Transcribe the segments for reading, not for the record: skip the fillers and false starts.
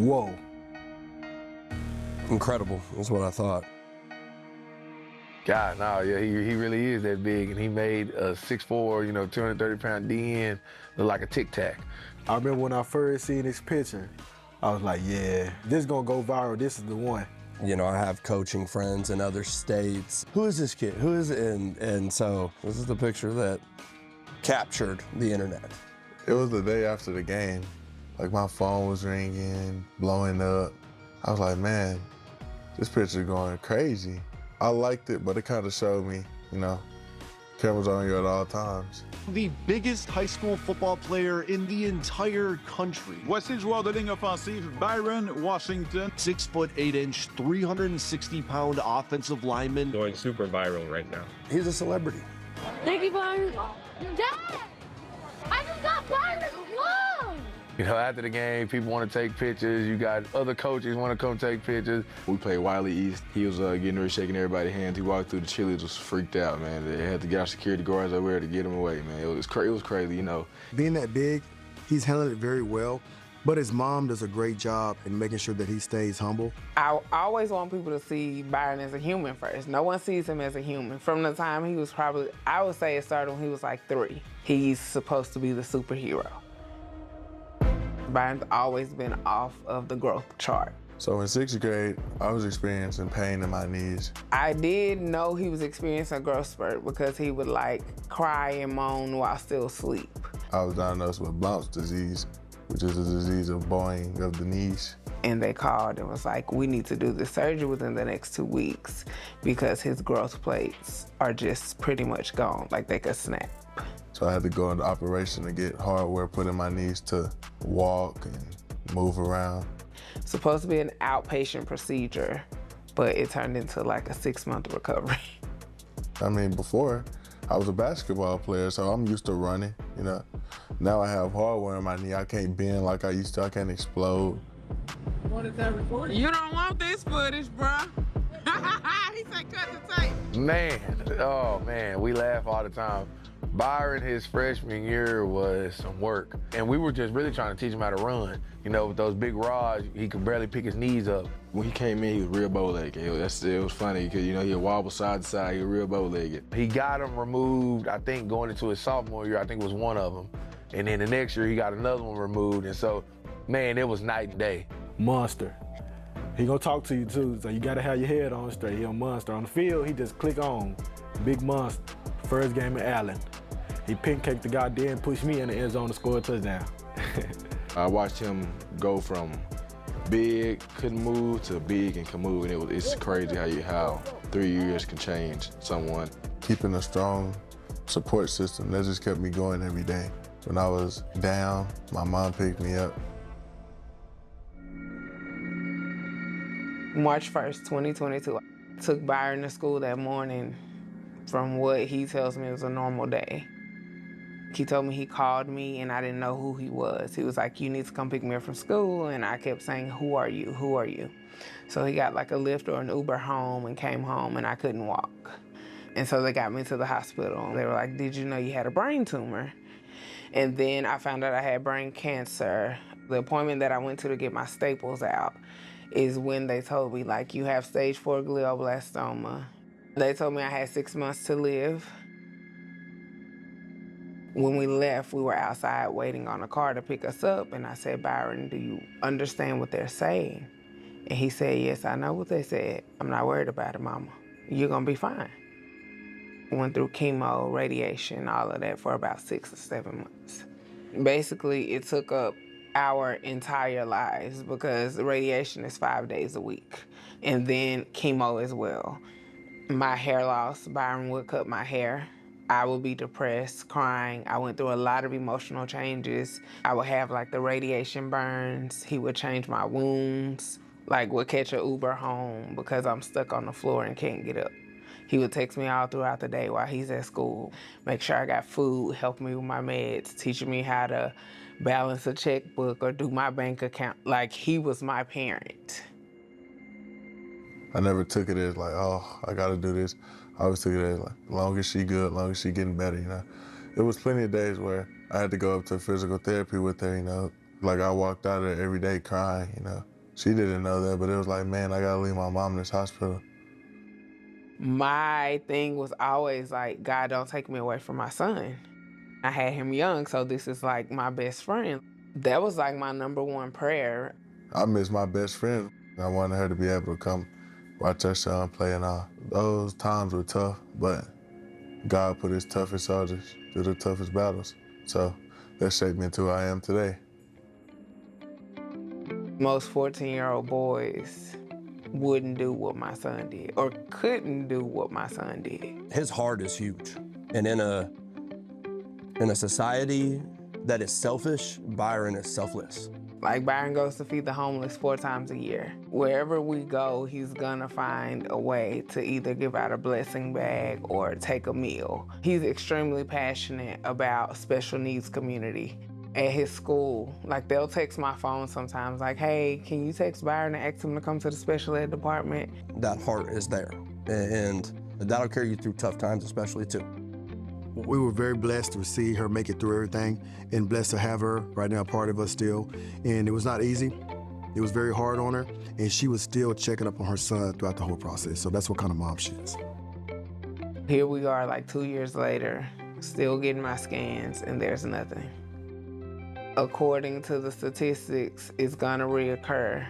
Whoa. Incredible is what I thought. God, no, yeah, he really is that big, and he made a 6'4", 230-pound DN look like a Tic Tac. I remember when I first seen this picture, I was like, yeah, this is gonna go viral, this is the one. You know, I have coaching friends in other states. Who is this kid? Who is it? And so this is the picture that captured the internet. It was the day after the game. Like, my phone was ringing, blowing up. I was like, man, this picture going crazy. I liked it, but it kind of showed me, cameras on you at all times. The biggest high school football player in the entire country. Voici le joueur de ligne offensive, Byron, Washington. 6'8", 360-pound offensive lineman. Going super viral right now. He's a celebrity. Thank you, Byron. Dad! I just got Byron! Whoa! After the game, people want to take pictures. You got other coaches want to come take pictures. We played Wiley East. He was getting ready, shaking everybody's hands. He walked through the cheerleaders, was freaked out, man. They had to get our security guards over there to get him away, man. It was crazy, Being that big, he's handled it very well, but his mom does a great job in making sure that he stays humble. I always want people to see Byron as a human first. No one sees him as a human. From the time he was probably, I would say it started when he was like 3. He's supposed to be the superhero. Byron's always been off of the growth chart. So in 6th grade, I was experiencing pain in my knees. I did know he was experiencing a growth spurt because he would cry and moan while still asleep. I was diagnosed with Blount's disease, which is a disease of bowing of the knees. And they called and was like, we need to do this surgery within the next 2 weeks because his growth plates are just pretty much gone, like they could snap. So I had to go into operation to get hardware put in my knees to walk and move around. Supposed to be an outpatient procedure, but it turned into like a 6-month recovery. I mean, before, I was a basketball player, so I'm used to running, Now I have hardware in my knee. I can't bend like I used to. I can't explode. What is that recording? You don't want this footage, bruh. He said cut the tape. Man, we laugh all the time. Byron, his freshman year was some work. And we were just really trying to teach him how to run. With those big rods, he could barely pick his knees up. When he came in, he was real bow-legged. It was funny because, he'd wobble side to side. He was real bow-legged. He got him removed, I think, going into his sophomore year. I think it was one of them. And then the next year, he got another one removed. And so, man, it was night and day. Monster. He gonna talk to you too, so you gotta have your head on straight. He a monster. On the field, he just click on. Big monster. First game in Allen. He pancaked the guy there and pushed me in the end zone to score a touchdown. I watched him go from big, couldn't move, to big and can move, and it's crazy how 3 years can change someone. Keeping a strong support system, that just kept me going every day. When I was down, my mom picked me up. March 1st, 2022. I took Byron to school that morning from what he tells me was a normal day. He told me he called me and I didn't know who he was. He was like, you need to come pick me up from school. And I kept saying, who are you? Who are you? So he got like a Lyft or an Uber home and came home and I couldn't walk. And so they got me to the hospital. They were like, did you know you had a brain tumor? And then I found out I had brain cancer. The appointment that I went to get my staples out is when they told me, you have stage 4 glioblastoma. They told me I had 6 months to live. When we left, we were outside waiting on a car to pick us up, and I said, Byron, do you understand what they're saying? And he said, yes, I know what they said. I'm not worried about it, Mama. You're gonna be fine. Went through chemo, radiation, all of that for about 6 or 7 months. Basically, it took up our entire lives because the radiation is 5 days a week, and then chemo as well. My hair loss, Byron would cut my hair. I would be depressed, crying. I went through a lot of emotional changes. I would have the radiation burns. He would change my wounds, would catch an Uber home because I'm stuck on the floor and can't get up. He would text me all throughout the day while he's at school, make sure I got food, help me with my meds, teaching me how to balance a checkbook or do my bank account. He was my parent. I never took it as I gotta do this. I always took it as long as she good, long as she getting better, It was plenty of days where I had to go up to physical therapy with her, Like, I walked out of there every day crying, you know. She didn't know that, but it was like, man, I gotta leave my mom in this hospital. My thing was always like, God, don't take me away from my son. I had him young, so this is like my best friend. That was like my #1 prayer. I miss my best friend. I wanted her to be able to come watch her son play and all. Those times were tough, but God put his toughest soldiers through the toughest battles. So that shaped me into who I am today. Most 14-year-old boys wouldn't do what my son did or couldn't do what my son did. His heart is huge. And in a society that is selfish, Byron is selfless. Like, Byron goes to feed the homeless 4 times a year. Wherever we go, he's gonna find a way to either give out a blessing bag or take a meal. He's extremely passionate about special needs community. At his school, like, they'll text my phone sometimes, like, hey, can you text Byron and ask him to come to the special ed department? That heart is there, and that'll carry you through tough times especially too. We were very blessed to see her make it through everything and blessed to have her right now part of us still. And it was not easy. It was very hard on her, and she was still checking up on her son throughout the whole process. So that's what kind of mom she is. Here we are like 2 years later, still getting my scans, and there's nothing. According to the statistics, it's gonna reoccur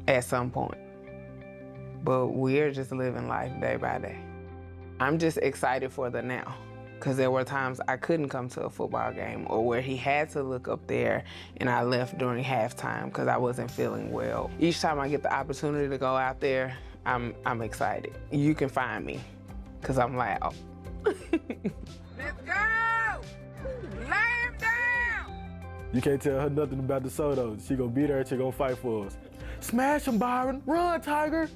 at some point. But we're just living life day by day. I'm just excited for the now, because there were times I couldn't come to a football game or where he had to look up there and I left during halftime because I wasn't feeling well. Each time I get the opportunity to go out there, I'm excited. You can find me, because I'm loud. Let's go! Lay him down! You can't tell her nothing about the Soto. She gonna be there and she gonna fight for us. Smash him, Byron. Run, Tiger.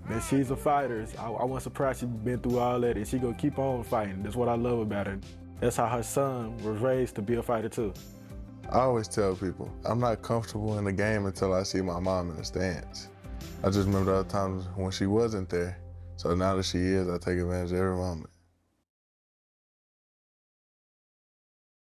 Man, she's a fighter. I wasn't surprised she's been through all that, and she gonna keep on fighting. That's what I love about her. That's how her son was raised to be a fighter too. I always tell people, I'm not comfortable in the game until I see my mom in the stands. I just remember the other times when she wasn't there. So now that she is, I take advantage of every moment.